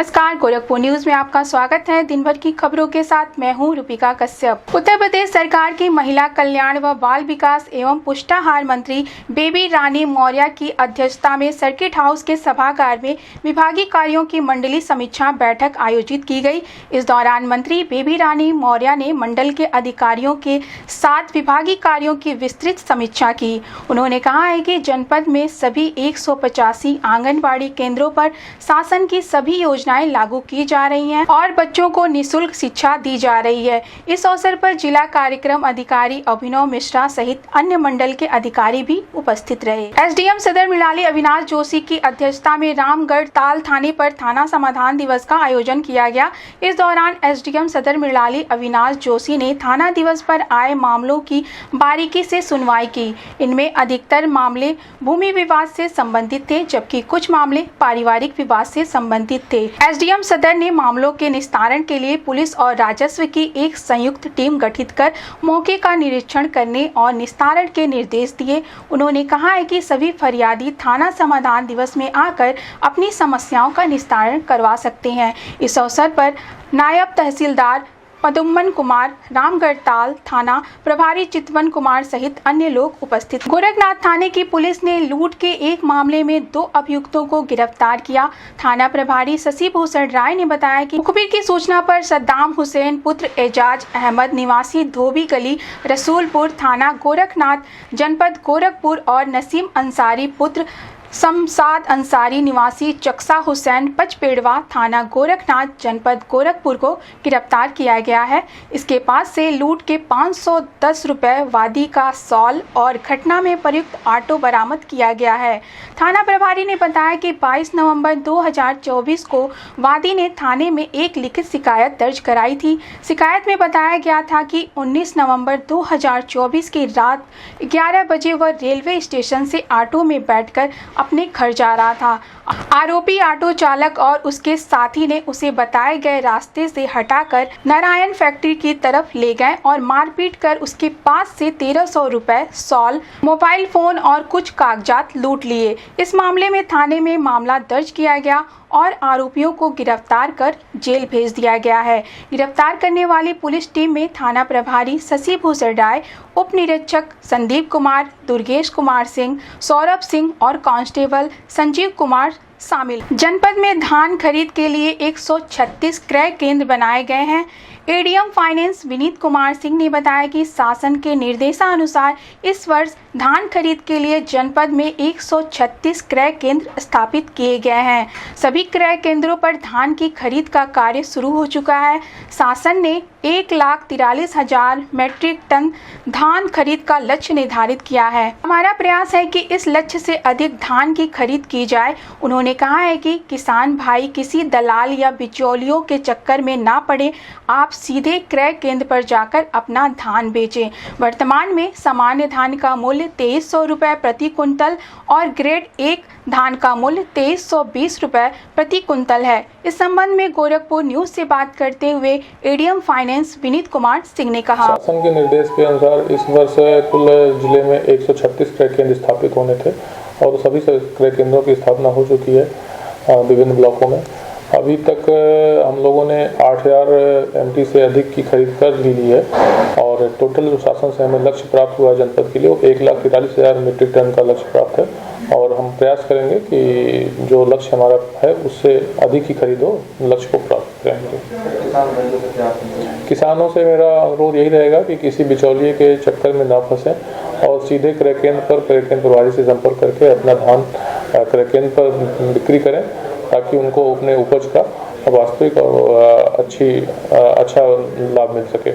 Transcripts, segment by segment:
नमस्कार, गोरखपुर न्यूज में आपका स्वागत है। दिन भर की खबरों के साथ मैं हूं रूपिका कश्यप। उत्तर प्रदेश सरकार की महिला कल्याण व बाल विकास एवं पुष्टाहार मंत्री बेबी रानी मौर्य की अध्यक्षता में सर्किट हाउस के सभागार में विभागीय कार्यों की मंडलीय समीक्षा बैठक आयोजित की गई। इस दौरान मंत्री बेबी रानी मौर्य ने मंडल के अधिकारियों के साथ विभागीय कार्यों की विस्तृत समीक्षा की। उन्होंने कहा है कि जनपद में सभी 185 आंगनबाड़ी केंद्रों पर शासन की सभी योजनाएं लागू की जा रही हैं और बच्चों को निःशुल्क शिक्षा दी जा रही है। इस अवसर पर जिला कार्यक्रम अधिकारी अभिनव मिश्रा सहित अन्य मंडल के अधिकारी भी उपस्थित रहे। एसडीएम सदर मिलाली अविनाश जोशी की अध्यक्षता में रामगढ़ ताल थाने पर थाना समाधान दिवस का आयोजन किया गया। इस दौरान एसडीएम सदर मिलाली अविनाश जोशी ने थाना दिवस पर आए मामलों की बारीकी से सुनवाई की। इनमें अधिकतर मामले भूमि विवाद से संबंधित थे, जबकि कुछ मामले पारिवारिक विवाद से संबंधित थे। एसडीएम सदर ने मामलों के निस्तारण के लिए पुलिस और राजस्व की एक संयुक्त टीम गठित कर मौके का निरीक्षण करने और निस्तारण के निर्देश दिए। उन्होंने कहा है कि सभी फरियादी थाना समाधान दिवस में आकर अपनी समस्याओं का निस्तारण करवा सकते हैं। इस अवसर पर नायब तहसीलदार पदुम्मन कुमार, रामगढ़ ताल थाना प्रभारी चितवन कुमार सहित अन्य लोग उपस्थित। गोरखनाथ थाने की पुलिस ने लूट के एक मामले में 2 अभियुक्तों को गिरफ्तार किया। थाना प्रभारी शशि भूषण राय ने बताया कि मुखबिर की सूचना पर सद्दाम हुसैन पुत्र एजाज अहमद निवासी धोबी गली रसूलपुर थाना गोरखनाथ जनपद गोरखपुर और नसीम अंसारी पुत्र शमशाद अंसारी निवासी चक्सा हुसैन पचपेड़वा थाना गोरखनाथ जनपद गोरखपुर को गिरफ्तार किया गया है। इसके पास से लूट के 510 रुपए, वादी का सॉल और घटना में प्रयुक्त ऑटो बरामद किया गया है। थाना प्रभारी ने बताया कि 22 नवंबर 2024 को वादी ने थाने में एक लिखित शिकायत दर्ज कराई थी। शिकायत में बताया गया था कि 19 नवंबर 2024 की रात 11 बजे वह रेलवे स्टेशन से ऑटो में बैठकर अपने घर जा रहा था। आरोपी ऑटो चालक और उसके साथी ने उसे बताए गए रास्ते से हटाकर नारायण फैक्ट्री की तरफ ले गए और मारपीट कर उसके पास से 1300 रुपए, सॉल, मोबाइल फोन और कुछ कागजात लूट लिए। इस मामले में थाने में मामला दर्ज किया गया और आरोपियों को गिरफ्तार कर जेल भेज दिया गया है। गिरफ्तार करने वाली पुलिस टीम में थाना प्रभारी शशि भूषण राय, उप निरीक्षक संदीप कुमार, दुर्गेश कुमार सिंह, सौरभ सिंह और कांस्टेबल संजीव कुमार शामिल। जनपद में धान खरीद के लिए 136 क्रय केंद्र बनाए गए हैं। एडीएम फाइनेंस विनीत कुमार सिंह ने बताया कि शासन के निर्देशानुसार इस वर्ष धान खरीद के लिए जनपद में 136 क्रय केंद्र स्थापित किए गए हैं। सभी क्रय केंद्रों पर धान की खरीद का कार्य शुरू हो चुका है। शासन ने 1,43,000 मीट्रिक टन धान खरीद का लक्ष्य निर्धारित किया है। हमारा प्रयास है कि इस लक्ष्य से अधिक धान की खरीद की जाए। उन्होंने कहा है कि किसान भाई किसी दलाल या बिचौलियों के चक्कर में ना पड़े, आप सीधे क्रय केंद्र पर जाकर अपना धान बेचें। वर्तमान में सामान्य धान का मूल्य 2300 रुपये प्रति कुंतल और ग्रेड 1 धान का मूल्य 2320 रुपये प्रति कुंतल है। इस संबंध में गोरखपुर न्यूज से बात करते हुए एडीएम फाइनेंस विनीत कुमार सिंह ने कहा, शासन के निर्देश के अनुसार इस वर्ष कुल जिले में 136 क्रय केंद्र स्थापित होने थे और सभी क्रय केंद्रों की स्थापना हो चुकी है विभिन्न ब्लॉकों में। अभी तक हम लोगों ने 8000 MT से अधिक की खरीद कर ली है और टोटल जो शासन से हमें लक्ष्य प्राप्त हुआ है जनपद के लिए वो 1,43,000 मीट्रिक टन का लक्ष्य प्राप्त है और हम प्रयास करेंगे कि जो लक्ष्य हमारा है उससे अधिक ही खरीद हो, लक्ष्य को प्राप्त करेंगे। किसानों से मेरा अनुरोध यही रहेगा कि किसी बिचौलिए के चक्कर में ना फंसे और सीधे क्रय केंद्र पर क्रय केंद्र प्रभारी से संपर्क करके अपना धान क्रय केंद्र पर बिक्री करें ताकि उनको अपने उपज का वास्तविक और अच्छा लाभ मिल सके।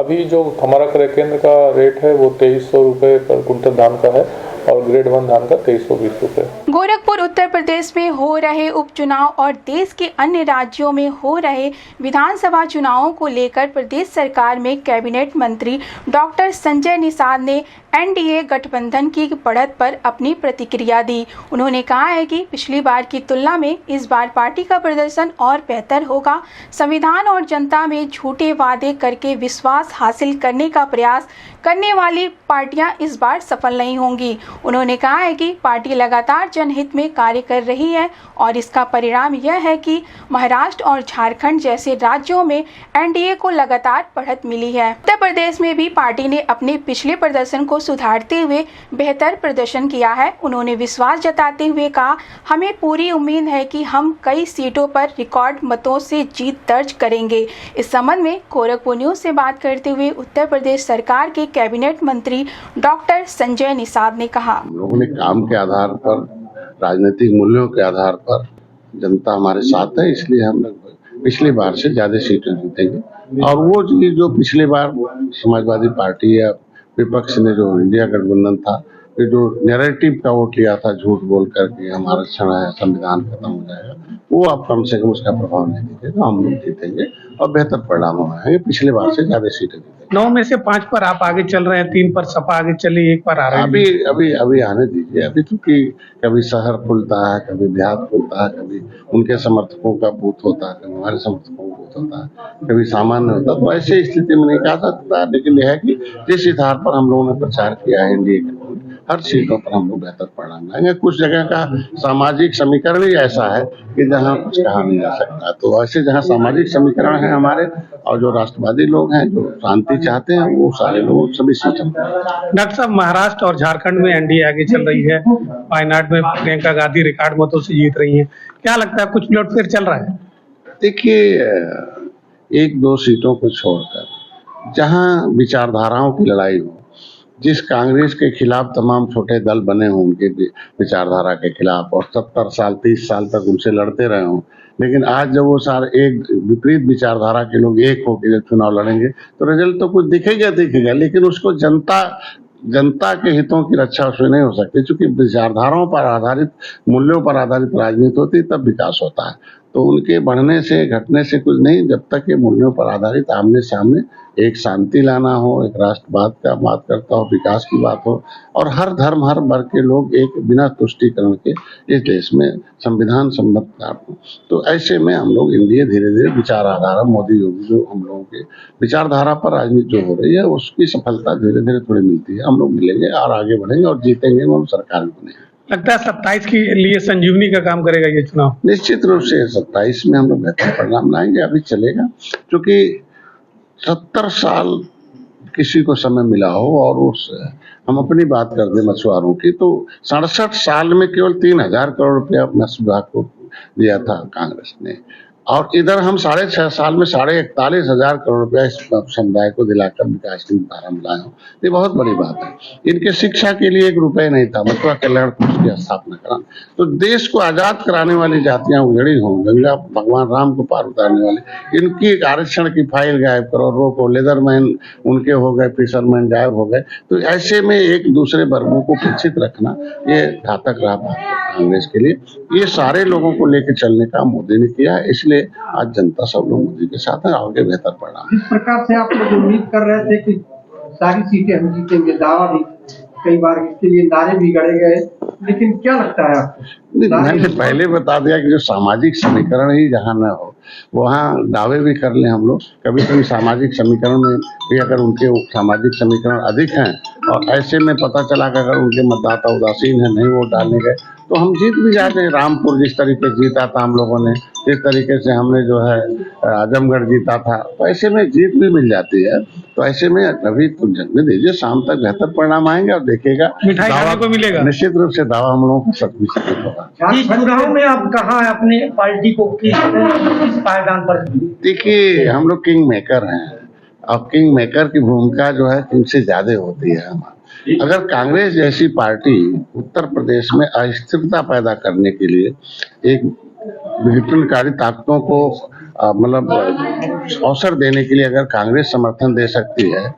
अभी जो हमारा क्रय केंद्र का रेट है वो 2300 रुपये पर कुंटल धान का है और ग्रेड 1 धान का 2320 रुपये। गोरखपुर उत्तर प्रदेश में हो रहे उपचुनाव और देश के अन्य राज्यों में हो रहे विधानसभा चुनावों को लेकर प्रदेश सरकार में कैबिनेट मंत्री डॉक्टर संजय निषाद ने एनडीए गठबंधन की बढ़त पर अपनी प्रतिक्रिया दी। उन्होंने कहा है कि पिछली बार की तुलना में इस बार पार्टी का प्रदर्शन और बेहतर होगा। संविधान और जनता में झूठे वादे करके विश्वास हासिल करने का प्रयास करने वाली पार्टियां इस बार सफल नहीं होंगी। उन्होंने कहा है कि पार्टी लगातार जनहित में कार्य कर रही है और इसका परिणाम यह है कि महाराष्ट्र और झारखंड जैसे राज्यों में एनडीए को लगातार बढ़त मिली है। उत्तर प्रदेश में भी पार्टी ने अपने पिछले प्रदर्शन को सुधारते हुए बेहतर प्रदर्शन किया है। उन्होंने विश्वास जताते हुए कहा, हमें पूरी उम्मीद है कि हम कई सीटों पर रिकॉर्ड मतों से जीत दर्ज करेंगे। इस संबंध में गोरखपुर न्यूज से बात करते हुए उत्तर प्रदेश सरकार के कैबिनेट मंत्री डॉक्टर संजय निषाद ने कहा, हम लोगों ने काम के आधार पर, राजनीतिक मूल्यों के आधार पर जनता हमारे साथ है, इसलिए हम लोग पिछली बार से ज्यादा सीटें जीतेंगे। और वो चीज जो पिछली बार समाजवादी पार्टी या विपक्ष ने जो इंडिया गठबंधन था, ये जो नैरेटिव का वोट लिया था झूठ बोल करके हमारा आरक्षण है, संविधान खत्म हो जाएगा, वो अब कम से कम उसका प्रभाव नहीं दिखेगा। हम लोग जीतेंगे और बेहतर परिणाम होंगे, पिछले बार से ज्यादा सीटें जीतेंगे। 9 में से 5 पर आप आगे चल रहे हैं, 3 पर सपा आगे चली, 1 पर आ रहे हैं। अभी आने दीजिए। अभी क्योंकि कभी शहर खुलता है, कभी देहात खुलता है, कभी उनके समर्थकों का बूथ होता है, कभी हमारे समर्थकों का बूथ होता है, कभी सामान्य होता है। तो ऐसी स्थिति में नहीं कहा सकता, लेकिन यह है कि जिस आधार पर हम लोगों ने प्रचार किया है एनडीए के, हर सीटों पर हम लोग बेहतर परिणाम लाएंगे। कुछ जगह का सामाजिक समीकरण ही ऐसा है कि जहां कुछ कहा नहीं जा सकता, तो ऐसे जहां सामाजिक समीकरण है हमारे, और जो राष्ट्रवादी लोग हैं जो शांति चाहते हैं, वो सारे लोग सभी सीटें। डॉक्टर साहब, महाराष्ट्र और झारखंड में एनडीए आगे चल रही है, वायनाड में प्रियंका गांधी रिकॉर्ड मतों से जीत रही हैं, क्या लगता है कुछ उलटफेर चल रहा है? देखिए, 1-2 सीटों को छोड़कर जहां विचारधाराओं की लड़ाई हो, जिस कांग्रेस के खिलाफ तमाम छोटे दल बने हों उनके विचारधारा के खिलाफ, और 70 साल 30 साल तक उनसे लड़ते रहे हों, लेकिन आज जब वो सारे एक विपरीत विचारधारा के लोग एक होकर जब चुनाव लड़ेंगे तो रिजल्ट तो कुछ दिखेगा, लेकिन उसको जनता के हितों की रक्षा उसमें नहीं हो सकती, क्योंकि विचारधाराओं पर आधारित, मूल्यों पर आधारित राजनीति होती है, तब विकास होता है। तो उनके बढ़ने से घटने से कुछ नहीं, जब तक ये मूल्यों पर आधारित आमने सामने एक शांति लाना हो, एक राष्ट्रवाद का बात करता हो, विकास की बात हो, और हर धर्म हर वर्ग के लोग एक बिना तुष्टीकरण के इस देश में संविधान सम्मत हो, तो ऐसे में हम लोग इंडिया धीरे धीरे विचारधारा, मोदी योगी जो हम लोगों के विचारधारा पर राजनीति जो हो रही है, उसकी सफलता धीरे धीरे थोड़ी मिलती है। हम लोग मिलेंगे और आगे बढ़ेंगे और जीतेंगे, हम सरकार भी बनेंगे। लगता है 27 के लिए संजीवनी का काम करेगा ये चुनाव? निश्चित रूप से 27 में हम लोग बेहतर परिणाम लाएंगे। अभी चलेगा, क्योंकि 70 साल किसी को समय मिला हो, और उस हम अपनी बात कर दें मछुआरों की, तो 67 साल में केवल 3000 करोड़ रुपया मत्स्य विभाग को दिया था कांग्रेस ने, और इधर हम 6.5 साल में 41,500 करोड़ रुपया इस समुदाय को दिलाकर विकास की धारा में लाए हो। ये बहुत बड़ी बात है। इनके शिक्षा के लिए 1 रुपये नहीं था, मथुरा कल्याण कोष की स्थापना करा, तो देश को आजाद कराने वाली जातियां उजड़ी हों, गंगा भगवान राम को पार उतारने वाले, इनकी आरक्षण की फाइल गायब करो, रोको, लेदरमैन उनके हो गए, फिशरमैन गायब हो गए। तो ऐसे में एक दूसरे वर्गों को पिछित रखना, ये घातक रहा कांग्रेस के लिए। ये सारे लोगों को लेकर चलने का मोदी ने किया है, इसलिए आज जनता सब लोग मोदी के साथ है, आगे बेहतर परिणाम। इस प्रकार से आप लोग उम्मीद कर रहे थे कि सारी सीटें हम जीतेंगे, दावा भी कई बार इसके लिए नारे भी गढ़े गए, लेकिन क्या लगता है आपको? मैंने पहले बता दिया कि जो सामाजिक समीकरण ही जहाँ न हो, वहाँ दावे भी कर लें हम लोग। कभी कभी सामाजिक समीकरण में भी अगर उनके सामाजिक समीकरण अधिक हैं, और ऐसे में पता चला कि अगर उनके मतदाता उदासीन है, नहीं वोट डालने गए, तो हम जीत भी जाते हैं। रामपुर जिस तरीके से जीता था हम लोगों ने, जिस तरीके से हमने जो है आजमगढ़ जीता था, तो ऐसे में जीत भी मिल जाती है। तो ऐसे में अभी तुम जन्म दीजिए, शाम तक बेहतर परिणाम आएंगे और देखिएगा, मिठाई खाने को मिलेगा। निश्चित रूप से दावा हम लोगों का सच होगा। इस चुनाव में आप कहाँ अपने पार्टी को किस पायदान पर? देखिए, हम लोग किंग मेकर हैं, और किंग मेकर की भूमिका जो है किंग से ज्यादा होती है हमारी। अगर कांग्रेस जैसी पार्टी उत्तर प्रदेश में अस्थिरता पैदा करने के लिए एक विघटनकारी ताकतों को मतलब अवसर देने के लिए अगर कांग्रेस समर्थन दे सकती है,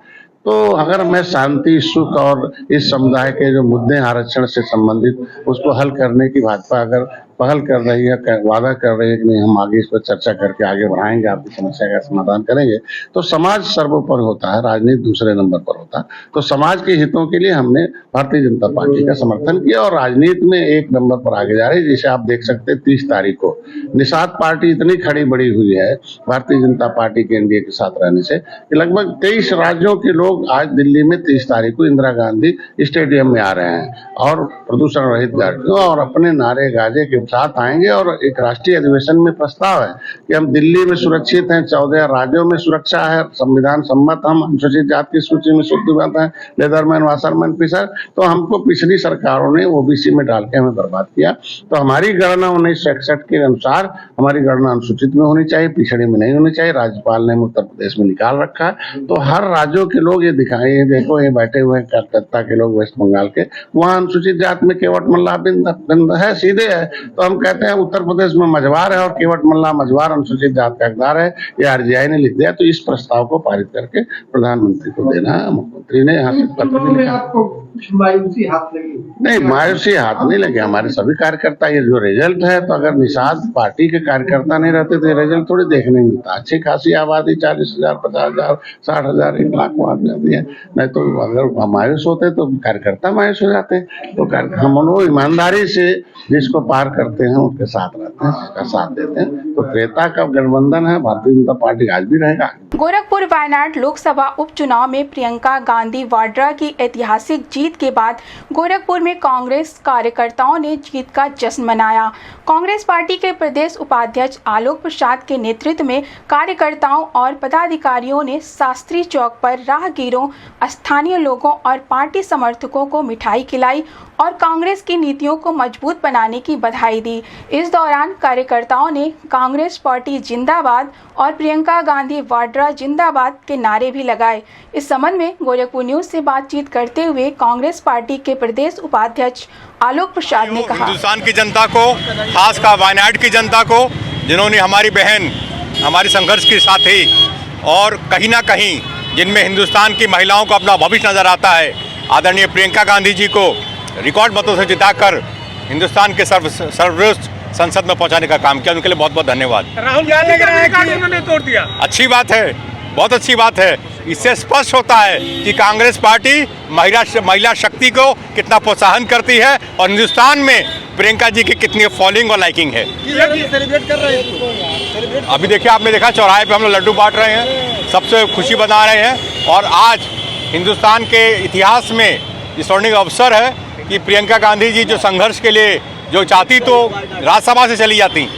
तो अगर मैं शांति, सुख और इस समुदाय के जो मुद्दे आरक्षण से संबंधित उसको हल करने की भाजपा अगर पहल कर रही है, वादा कर रही है कि नहीं हम आगे इस पर चर्चा करके आगे बढ़ाएंगे, आपकी समस्या का समाधान करेंगे, तो समाज सर्वोपरि होता है, राजनीति दूसरे नंबर पर होता है। तो समाज के हितों के लिए हमने भारतीय जनता पार्टी का समर्थन किया और राजनीति में एक नंबर पर आगे जा रही है। जिसे आप देख सकते हैं 30 तारीख को निषाद पार्टी इतनी खड़ी बड़ी हुई है भारतीय जनता पार्टी के एनडीए के साथ रहने से कि लगभग 23 राज्यों के लोग आज दिल्ली में 30 तारीख को इंदिरा गांधी स्टेडियम में आ रहे हैं और प्रदूषण रहित गाड़ियों और अपने नारे गाजे के साथ आएंगे। और एक राष्ट्रीय अधिवेशन में प्रस्ताव है कि हम दिल्ली में सुरक्षित हैं, 14 राज्यों में सुरक्षा है, संविधान सम्मत हम अनुसूचित जाति की सूची में सूचीबद्ध हैं, लेदरमैन, वाशरमैन, फिशर। तो हमको पिछली सरकारों ने ओबीसी में डाल के हमें बर्बाद किया। तो हमारी गणना 1961 के अनुसार हमारी गणना अनुसूचित में होनी चाहिए, पिछड़ी में नहीं होनी चाहिए। राज्यपाल ने उत्तर प्रदेश में निकाल रखा है। तो हर राज्यों के लोग ये दिखाए, ये देखो ये बैठे हुए हैं कलकत्ता के लोग, वेस्ट बंगाल के, वहाँ अनुसूचित जाति में केवट मल्ला बिंद है, सीधे है। तो हम कहते हैं उत्तर प्रदेश में मझवार है और केवट मल्ला मझवार अनुसूचित जाति का हकदार है, ये आरजीआई ने लिख दिया। तो इस प्रस्ताव को पारित करके प्रधानमंत्री को देना है। मुख्यमंत्री ने यहाँ से पत्र भी लिखा। आपको कुछ मायूसी हाथ लगी? नहीं, मायूसी हाथ नहीं लगे। हमारे सभी कार्यकर्ता, ये जो रिजल्ट है, तो अगर निषाद पार्टी के कार्यकर्ता नहीं रहते तो रिजल्ट थोड़ी देखने मिलता। अच्छी खासी आबादी 40,000, 50,000, 60,000, 1 लाख को आ जाती है। नहीं तो अगर मायूस होते तो कार्यकर्ता मायूस हो जाते। तो हम लोग ईमानदारी से जिसको पार करते हैं उसके साथ रहते हैं, उसका साथ देते हैं। तो त्रेता का गठबंधन है, भारतीय जनता पार्टी आज भी रहेगा। गोरखपुर वायनाड लोकसभा उपचुनाव में प्रियंका गांधी वाड्रा की ऐतिहासिक जीत के बाद गोरखपुर में कांग्रेस कार्यकर्ताओं ने जीत का जश्न मनाया। कांग्रेस पार्टी के प्रदेश उपाध्यक्ष आलोक प्रसाद के नेतृत्व में कार्यकर्ताओं और पदाधिकारियों ने शास्त्री चौक पर राहगीरों, स्थानीय लोगों और पार्टी समर्थकों को मिठाई खिलाई और कांग्रेस की नीतियों को मजबूत बनाने की बधाई दी। इस दौरान कार्यकर्ताओं ने कांग्रेस पार्टी जिंदाबाद और प्रियंका गांधी वाड्रा जिंदाबाद के नारे भी लगाए। इस संबंध में गोरखपुर न्यूज से बातचीत करते हुए कांग्रेस पार्टी के प्रदेश उपाध्यक्ष आलोक प्रसाद ने कहा, हिंदुस्तान की जनता को, खासकर वायनाड की जनता को, जिन्होंने हमारी बहन, हमारे संघर्ष की साथी और कहीं ना कहीं जिनमें हिंदुस्तान की महिलाओं को अपना भविष्य नजर आता है, आदरणीय प्रियंका गांधी जी को रिकॉर्ड मतों से जिताकर हिंदुस्तान के सर्वश्रेष्ठ संसद में पहुंचाने का काम किया। उनके लिए बहुत बहुत धन्यवाद। राहुल गांधी लग रहा है कि उन्होंने तोड़ दिया। अच्छी बात है, बहुत अच्छी बात है। इससे स्पष्ट होता है कि कांग्रेस पार्टी महिला शक्ति को कितना प्रोत्साहन करती है और हिंदुस्तान में प्रियंका जी की कितनी फॉलोइंग और लाइकिंग है। सेलिब्रेट कर रहे हैं। अभी देखिए, आपने देखा चौराहे पे हम लोग लड्डू बांट रहे हैं, सबसे खुशी बना रहे हैं। और आज हिंदुस्तान के इतिहास में ये स्वर्णिम अवसर है कि प्रियंका गांधी जी जो संघर्ष के लिए, जो चाहती तो राज्यसभा से चली जाती,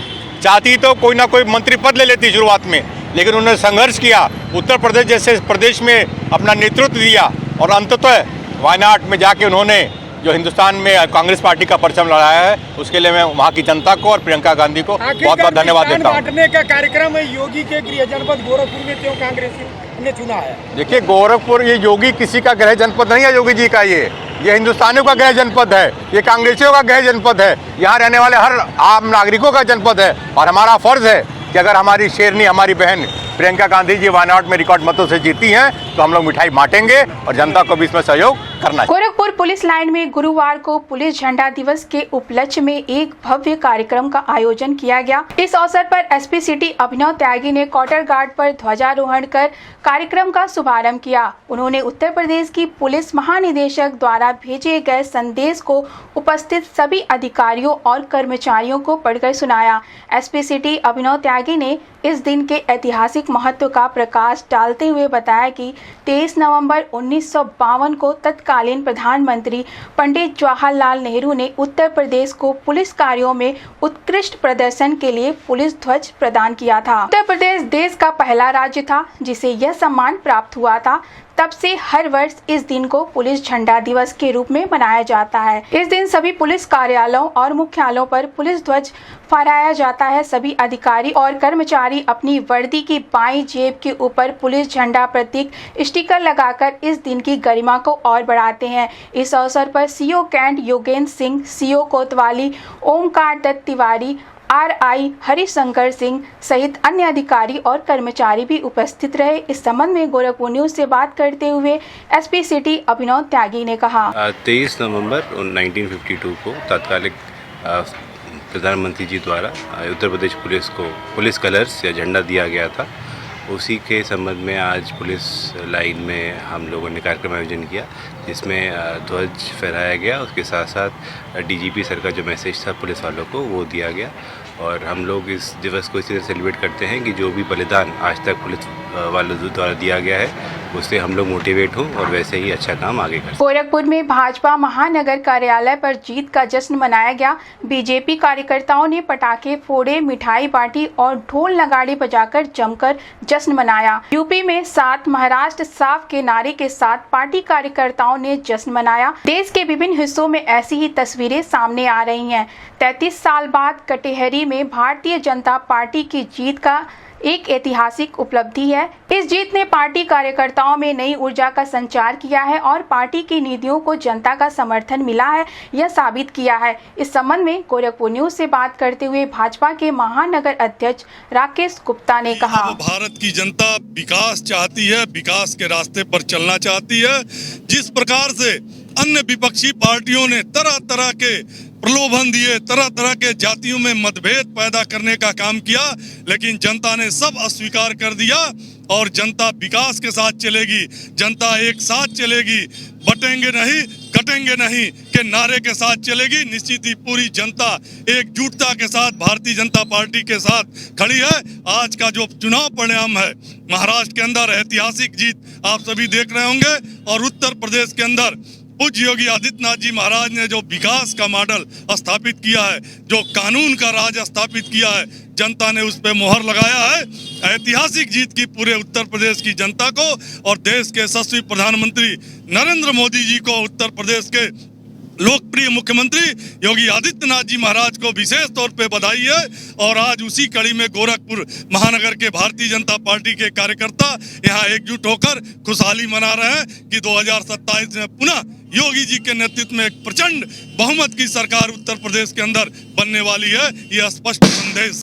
चाहती तो कोई ना कोई मंत्री पद ले लेती शुरुआत में, लेकिन उन्होंने संघर्ष किया, उत्तर प्रदेश जैसे प्रदेश में अपना नेतृत्व दिया और अंततः वायनाड में जाके उन्होंने जो हिंदुस्तान में कांग्रेस पार्टी का परचम लड़ाया है, उसके लिए मैं वहाँ की जनता को और प्रियंका गांधी को बहुत बहुत धन्यवाद देता हूँ। बांटने का कार्यक्रम है योगी के गृह जनपद गोरखपुर में, क्यों कांग्रेस ने चुना है? देखिए, गोरखपुर ये योगी किसी का गृह जनपद नहीं है, योगी जी का ये हिंदुस्तानियों का गृह जनपद है, ये कांग्रेसियों का गृह जनपद है, यहाँ रहने वाले हर आम नागरिकों का जनपद है। और हमारा फर्ज है कि अगर हमारी शेरनी, हमारी बहन प्रियंका गांधी जी वायनाड में रिकॉर्ड मतों से जीती हैं तो हम लोग मिठाई बांटेंगे और जनता को भी इसमें सहयोग करना है। गोरखपुर पुलिस लाइन में गुरुवार को पुलिस झंडा दिवस के उपलक्ष्य में एक भव्य कार्यक्रम का आयोजन किया गया। इस अवसर पर एसपी सिटी अभिनव त्यागी ने कॉटर गार्ड पर ध्वजारोहण कर कार्यक्रम का शुभारंभ किया। उन्होंने उत्तर प्रदेश की पुलिस महानिदेशक द्वारा भेजे गए संदेश को उपस्थित सभी अधिकारियों और कर्मचारियों को पढ़कर सुनाया। एसपी सिटी अभिनव त्यागी ने इस दिन के ऐतिहासिक महत्व का प्रकाश डालते हुए बताया कि 23 नवंबर 1952 को तत्कालीन प्रधानमंत्री पंडित जवाहरलाल नेहरू ने उत्तर प्रदेश को पुलिस कार्यों में उत्कृष्ट प्रदर्शन के लिए पुलिस ध्वज प्रदान किया था। उत्तर प्रदेश देश का पहला राज्य था जिसे यह सम्मान प्राप्त हुआ था। तब से हर वर्ष इस दिन को पुलिस झंडा दिवस के रूप में मनाया जाता है। इस दिन सभी पुलिस कार्यालयों और मुख्यालयों पर पुलिस ध्वज फहराया जाता है। सभी अधिकारी और कर्मचारी अपनी वर्दी की बाईं जेब के ऊपर पुलिस झंडा प्रतीक स्टिकर लगाकर इस दिन की गरिमा को और बढ़ाते हैं। इस अवसर पर CO cantt Yogendra Singh, CO कोतवाली ओमकार दत्त तिवारी, आरआई हरिशंकर सिंह सहित अन्य अधिकारी और कर्मचारी भी उपस्थित रहे। इस संबंध में गोरखपुर न्यूज से बात करते हुए एसपी सिटी अभिनव त्यागी ने कहा, 23 नवंबर 1952 को तत्कालीन प्रधानमंत्री जी द्वारा उत्तर प्रदेश पुलिस को पुलिस कलर्स या झंडा दिया गया था, उसी के संबंध में आज पुलिस लाइन में हम लोगों ने कार्यक्रम आयोजन किया, जिसमें ध्वज फहराया गया। उसके साथ साथ डीजीपी सर का जो मैसेज था पुलिस वालों को वो दिया गया। और हम लोग इस दिवस को इसी तरह सेलिब्रेट करते हैं कि जो भी बलिदान आज तक पुलिस वालों द्वारा दिया गया है उससे हम लोग मोटिवेट हों और वैसे ही अच्छा काम आगे करें। गोरखपुर में भाजपा महानगर कार्यालय पर जीत का जश्न मनाया गया। बीजेपी कार्यकर्ताओं ने पटाखे फोड़े, मिठाई बांटी और ढोल नगाड़े बजाकर जमकर जश्न मनाया। यूपी में 7 महाराष्ट्र साफ के नारे के साथ पार्टी कार्यकर्ताओं ने जश्न मनाया। देश के विभिन्न हिस्सों में ऐसी ही तस्वीरें सामने आ रही हैं। 33 साल बाद कटिहार में भारतीय जनता पार्टी की जीत का एक ऐतिहासिक उपलब्धि है। इस जीत ने पार्टी कार्यकर्ताओं में नई ऊर्जा का संचार किया है और पार्टी की नीतियों को जनता का समर्थन मिला है, यह साबित किया है। इस संबंध में गोरखपुर न्यूज से बात करते हुए भाजपा के महानगर अध्यक्ष राकेश गुप्ता ने कहा, भारत की जनता विकास चाहती है, विकास के रास्ते पर चलना चाहती है। जिस प्रकार से अन्य विपक्षी पार्टियों ने तरह तरह के प्रलोभन दिए, तरह तरह के जातियों में मतभेद पैदा करने का काम किया, लेकिन जनता ने सब अस्वीकार कर दिया और जनता विकास के साथ चलेगी, जनता एक साथ चलेगी, बटेंगे नहीं कटेंगे नहीं के नारे के साथ चलेगी। निश्चित ही पूरी जनता एकजुटता के साथ भारतीय जनता पार्टी के साथ खड़ी है। आज का जो चुनाव परिणाम है महाराष्ट्र के अंदर ऐतिहासिक जीत आप सभी देख रहे होंगे और उत्तर प्रदेश के अंदर पूज्य योगी आदित्यनाथ जी महाराज ने जो विकास का मॉडल स्थापित किया है, जो कानून का राज स्थापित किया है, जनता ने उस पर मोहर लगाया है। ऐतिहासिक जीत की पूरे उत्तर प्रदेश की जनता को और देश के यशस्वी प्रधानमंत्री नरेंद्र मोदी जी को, उत्तर प्रदेश के लोकप्रिय मुख्यमंत्री योगी आदित्यनाथ जी महाराज को विशेष तौर पे बधाई है। और आज उसी कड़ी में गोरखपुर महानगर के भारतीय जनता पार्टी के कार्यकर्ता यहाँ एकजुट होकर खुशहाली मना रहे हैं कि 2027 में पुनः योगी जी के नेतृत्व में एक प्रचंड बहुमत की सरकार उत्तर प्रदेश के अंदर बनने वाली है। यह स्पष्ट संदेश